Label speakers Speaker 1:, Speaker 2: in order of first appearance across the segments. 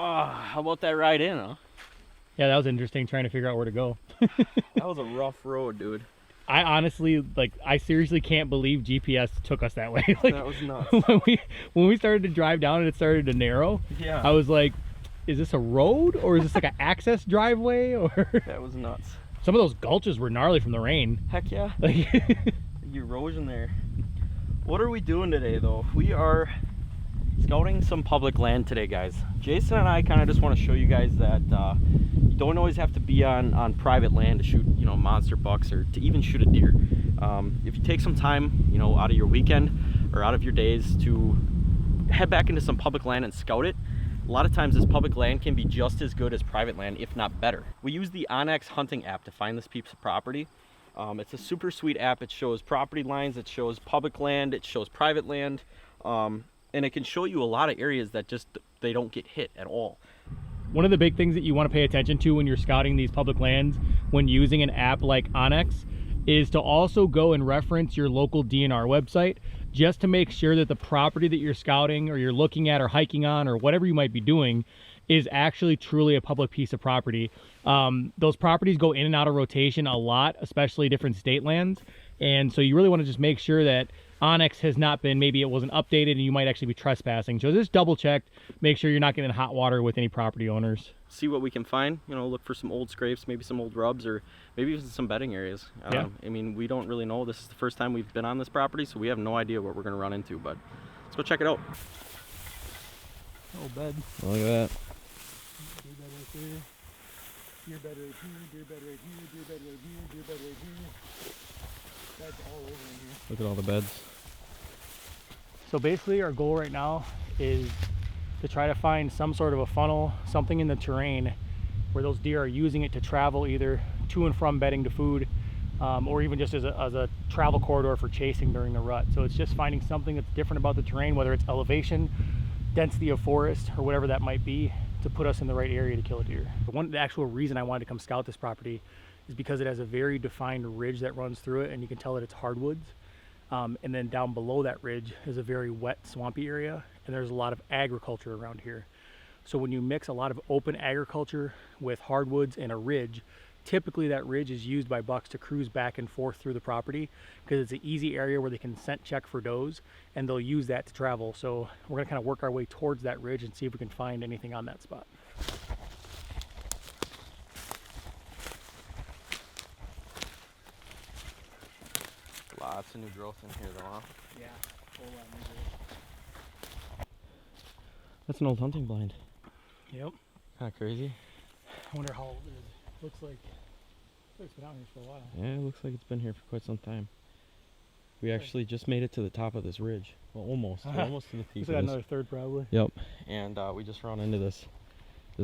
Speaker 1: How about that ride in, huh?
Speaker 2: Yeah, that was interesting trying to figure out where to go.
Speaker 1: That was a rough road, dude.
Speaker 2: I honestly, like, I seriously can't believe GPS took us that way. Like,
Speaker 1: That was nuts.
Speaker 2: when we started to drive down and it started to narrow,
Speaker 1: Yeah.
Speaker 2: I was like, is this a road or is this like an access driveway? Or
Speaker 1: That was nuts.
Speaker 2: some of those gulches were gnarly from the rain.
Speaker 1: Heck yeah.
Speaker 2: Like,
Speaker 1: The erosion there. What are we doing today, though? We are scouting some public land today, guys. Jason and I kind of just want to show you guys that you don't always have to be on private land to shoot, you know, monster bucks or to even shoot a deer. If you take some time, you know, out of your weekend or out of your days to head back into some public land and scout it, a lot of times this public land can be just as good as private land, if not better. We use the onX hunting app to find this piece of property. It's a super sweet app. It shows property lines, it shows public land, it shows private land, and it can show you a lot of areas that just they don't get hit at all.
Speaker 2: one of the big things that you want to pay attention to when you're scouting these public lands when using an app like onX is to also go and reference your local DNR website just to make sure that the property that you're scouting or you're looking at or hiking on or whatever you might be doing is actually truly a public piece of property. Those properties go in and out of rotation a lot, especially different state lands. And so you really want to just make sure that onX has not been, maybe it wasn't updated and you might actually be trespassing. So just double check, make sure you're not getting in hot water with any property owners.
Speaker 1: See what we can find, you know, look for some old scrapes, maybe some old rubs, or maybe even some bedding areas.
Speaker 2: Yeah.
Speaker 1: I mean, we don't really know. This is the first time we've been on this property, so we have no idea what we're going to run into, but let's go check it out.
Speaker 2: Old bed.
Speaker 1: Look at that.
Speaker 2: Deer bed right there. Deer bed right here, deer bed right here, deer bed right here, deer bed right here. Beds all over in here.
Speaker 1: Look at all the beds.
Speaker 2: So basically our goal right now is to try to find some sort of a funnel, something in the terrain where those deer are using it to travel either to and from bedding to food, or even just as a travel corridor for chasing during the rut. So it's just finding something that's different about the terrain, whether it's elevation, density of forest, or whatever that might be, to put us in the right area to kill a deer. The actual reason I wanted to come scout this property is because it has a very defined ridge that runs through it, and you can tell that it's hardwoods. And then down below that ridge is a very wet, swampy area, and there's a lot of agriculture around here. So when you mix a lot of open agriculture with hardwoods and a ridge, typically that ridge is used by bucks to cruise back and forth through the property because it's an easy area where they can scent check for does, and they'll use that to travel. So we're gonna kind of work our way towards that ridge and see if we can find anything on that spot.
Speaker 1: Lots of new growth in here, though, huh?
Speaker 2: Yeah, whole lot of new growth.
Speaker 1: That's an old hunting blind.
Speaker 2: Yep.
Speaker 1: Kind of crazy.
Speaker 2: I wonder how old it is. Looks like it's been out here for a while.
Speaker 1: Yeah, it looks like it's been here for quite some time. We actually just made it to the top of this ridge. Well, almost. We're almost to the peak.
Speaker 2: Looks like another third probably.
Speaker 1: Yep. And we just run into this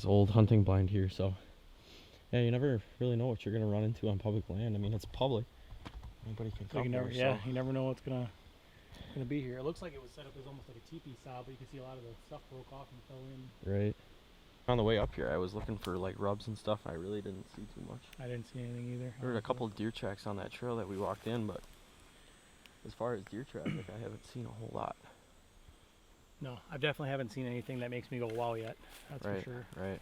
Speaker 1: old hunting blind here. So yeah, you never really know what you're gonna run into on public land. I mean, it's public. Anybody can
Speaker 2: So
Speaker 1: come
Speaker 2: you never,
Speaker 1: here,
Speaker 2: yeah, you never know what's gonna be here. It looks like it was set up as almost like a teepee style, but you can see a lot of the stuff broke off and fell in.
Speaker 1: Right. On the way up here, I was looking for like rubs and stuff. I really didn't see too much.
Speaker 2: I didn't see anything either.
Speaker 1: There were a couple of deer tracks on that trail that we walked in, but as far as deer traffic, I haven't seen a whole lot.
Speaker 2: No, I definitely haven't seen anything that makes me go wow yet. That's
Speaker 1: Right,
Speaker 2: for sure.
Speaker 1: right.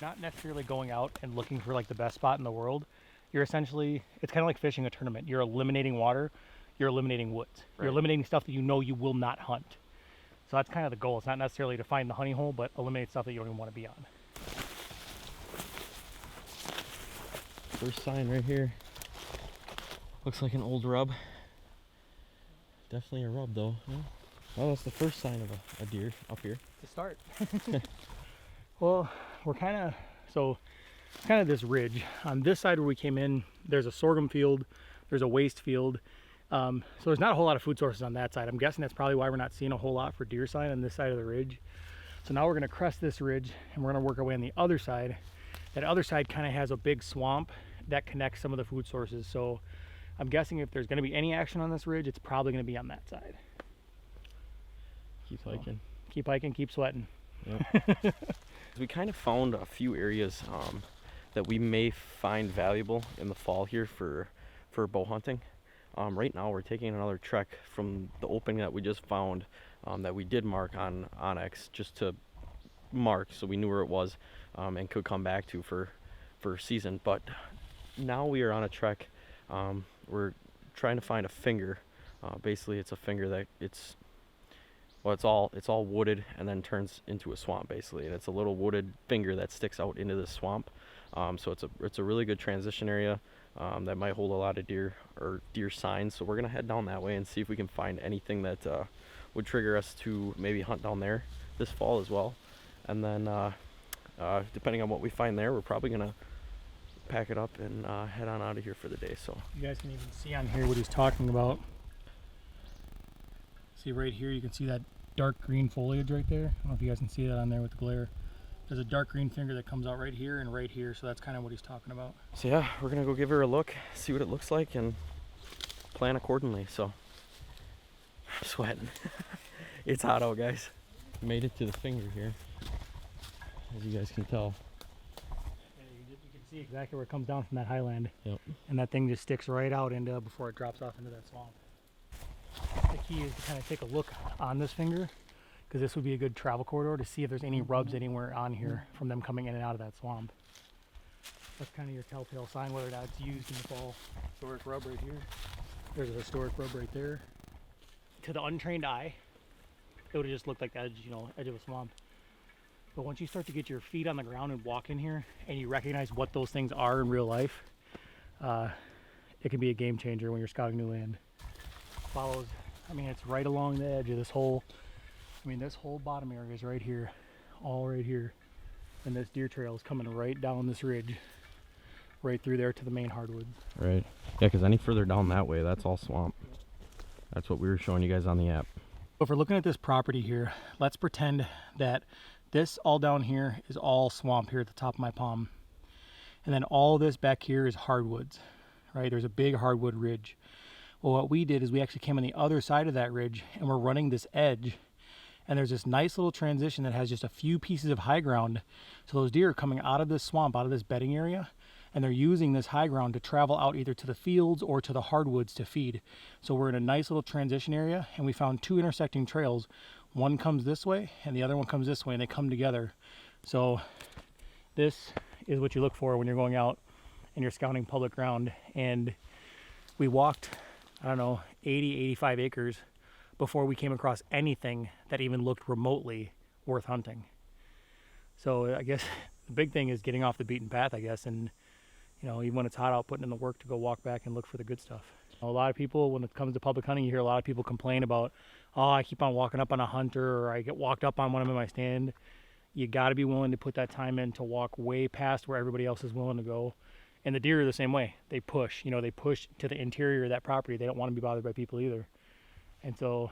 Speaker 2: Not necessarily going out and looking for like the best spot in the world. You're essentially, it's kind of like fishing a tournament. You're eliminating water, you're eliminating woods. You're
Speaker 1: Right.
Speaker 2: eliminating stuff that you know you will not hunt. So that's kind of the goal. It's not necessarily to find the honey hole, but eliminate stuff that you don't even want to be on.
Speaker 1: First sign right here. Looks like an old rub. Definitely a rub though. Yeah. Well, that's the first sign of a deer up here.
Speaker 2: To start. Well, we're kind of this ridge. On this side where we came in, there's a sorghum field, there's a waste field. So there's not a whole lot of food sources on that side. I'm guessing that's probably why we're not seeing a whole lot for deer sign on this side of the ridge. So now we're gonna crest this ridge and we're gonna work our way on the other side. That other side kind of has a big swamp that connects some of the food sources. So I'm guessing if there's gonna be any action on this ridge, it's probably gonna be on that side.
Speaker 1: Keep hiking.
Speaker 2: Keep hiking, keep sweating.
Speaker 1: Yep. We kind of found a few areas that we may find valuable in the fall here for bow hunting. Right now we're taking another trek from the opening that we just found that we did mark on onX just to marked, so we knew where it was, and could come back to for season. But now we are on a trek. We're trying to find a finger. Basically, it's a finger that it's all wooded and then turns into a swamp basically, and it's a little wooded finger that sticks out into the swamp. So it's a really good transition area that might hold a lot of deer or deer signs. So we're gonna head down that way and see if we can find anything that would trigger us to maybe hunt down there this fall as well. And then depending on what we find there, we're probably gonna pack it up and head on out of here for the day. So
Speaker 2: you guys can even see on here what he's talking about. See right here, you can see that dark green foliage right there. I don't know if you guys can see that on there with the glare. There's a dark green finger that comes out right here and right here, so that's kind of what he's talking about.
Speaker 1: So yeah, we're gonna go give her a look, see what it looks like, and plan accordingly. So I'm sweating. It's hot out, guys. Made it to the finger here, as you guys can tell.
Speaker 2: Yeah, you can see exactly where it comes down from that highland.
Speaker 1: Yep.
Speaker 2: And that thing just sticks right out into before it drops off into that swamp. The key is to kind of take a look on this finger, because this would be a good travel corridor to see if there's any rubs anywhere on here from them coming in and out of that swamp. That's kind of your telltale sign whether or not it's used in the fall. Historic rub right here. There's a historic rub right there. To the untrained eye, it would have just looked like the edge, edge of a swamp. But once you start to get your feet on the ground and walk in here, and you recognize what those things are in real life, it can be a game changer when you're scouting new land. Follows, it's right along the edge of this whole, this whole bottom area is right here, all right here. And this deer trail is coming right down this ridge, right through there to the main hardwoods.
Speaker 1: Right. Yeah, because any further down that way, that's all swamp. That's what we were showing you guys on the app.
Speaker 2: If we're looking at this property here, let's pretend that this all down here is all swamp here at the top of my palm. And then all this back here is hardwoods, right? There's a big hardwood ridge. Well, what we did is we actually came on the other side of that ridge and we're running this edge. And there's this nice little transition that has just a few pieces of high ground. So those deer are coming out of this swamp, out of this bedding area, and they're using this high ground to travel out either to the fields or to the hardwoods to feed. So we're in a nice little transition area, and we found two intersecting trails. One comes this way and the other one comes this way, and they come together. So this is what you look for when you're going out and you're scouting public ground. And we walked, 80, 85 acres before we came across anything that even looked remotely worth hunting. So I guess the big thing is getting off the beaten path, I guess, and even when it's hot out, putting in the work to go walk back and look for the good stuff. A lot of people, when it comes to public hunting, you hear a lot of people complain about, oh, I keep on walking up on a hunter, or I get walked up on when I'm in my stand. You got to be willing to put that time in to walk way past where everybody else is willing to go. And the deer are the same way. They push, they push to the interior of that property. They don't want to be bothered by people either. And so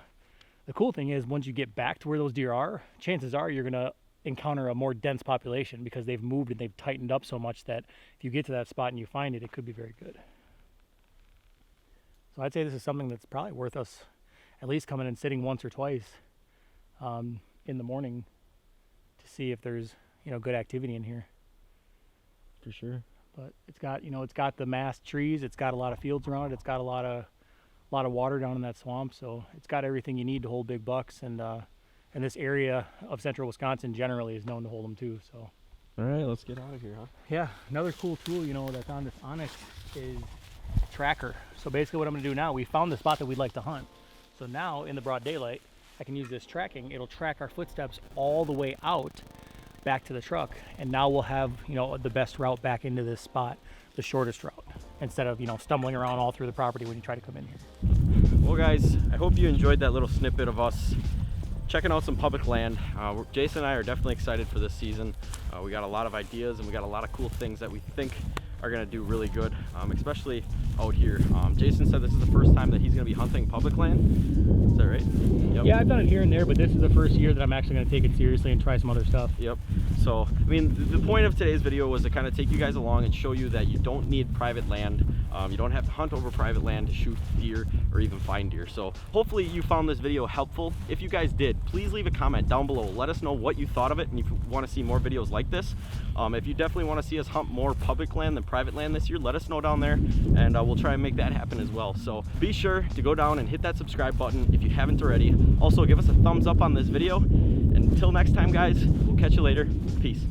Speaker 2: the cool thing is, once you get back to where those deer are, chances are you're going to encounter a more dense population, because they've moved and they've tightened up so much that if you get to that spot and you find it, it could be very good. So I'd say this is something that's probably worth us at least coming and sitting once or twice in the morning to see if there's good activity in here.
Speaker 1: For sure.
Speaker 2: But it's got it's got the massed trees, it's got a lot of fields around it, it's got a lot of water down in that swamp, so it's got everything you need to hold big bucks. And this area of central Wisconsin generally is known to hold them too. So
Speaker 1: all right, let's get out of here, huh?
Speaker 2: Yeah, another cool tool that's on this onX is tracker. So basically what I'm going to do now, we found the spot that we'd like to hunt. So now in the broad daylight, I can use this tracking. It'll track our footsteps all the way out back to the truck, and now we'll have the best route back into this spot, the shortest route, instead of stumbling around all through the property when you try to come in here.
Speaker 1: Well guys, I hope you enjoyed that little snippet of us checking out some public land. Jason and I are definitely excited for this season. We got a lot of ideas, and we got a lot of cool things that we think are going to do really good, especially out here. Jason said this is the first time that he's going to be hunting public land. Is that right? Yep.
Speaker 2: Yeah, I've done it here and there, but this is the first year that I'm actually going to take it seriously and try some other stuff.
Speaker 1: Yep. So, the point of today's video was to kind of take you guys along and show you that you don't need private land. You don't have to hunt over private land to shoot deer or even find deer. So hopefully you found this video helpful. If you guys did, please leave a comment down below. Let us know what you thought of it, and if you want to see more videos like this. If you definitely want to see us hunt more public land than private land this year, let us know down there, and we'll try and make that happen as well. So be sure to go down and hit that subscribe button if you haven't already. Also, give us a thumbs up on this video. Until next time, guys, we'll catch catch you later. Peace.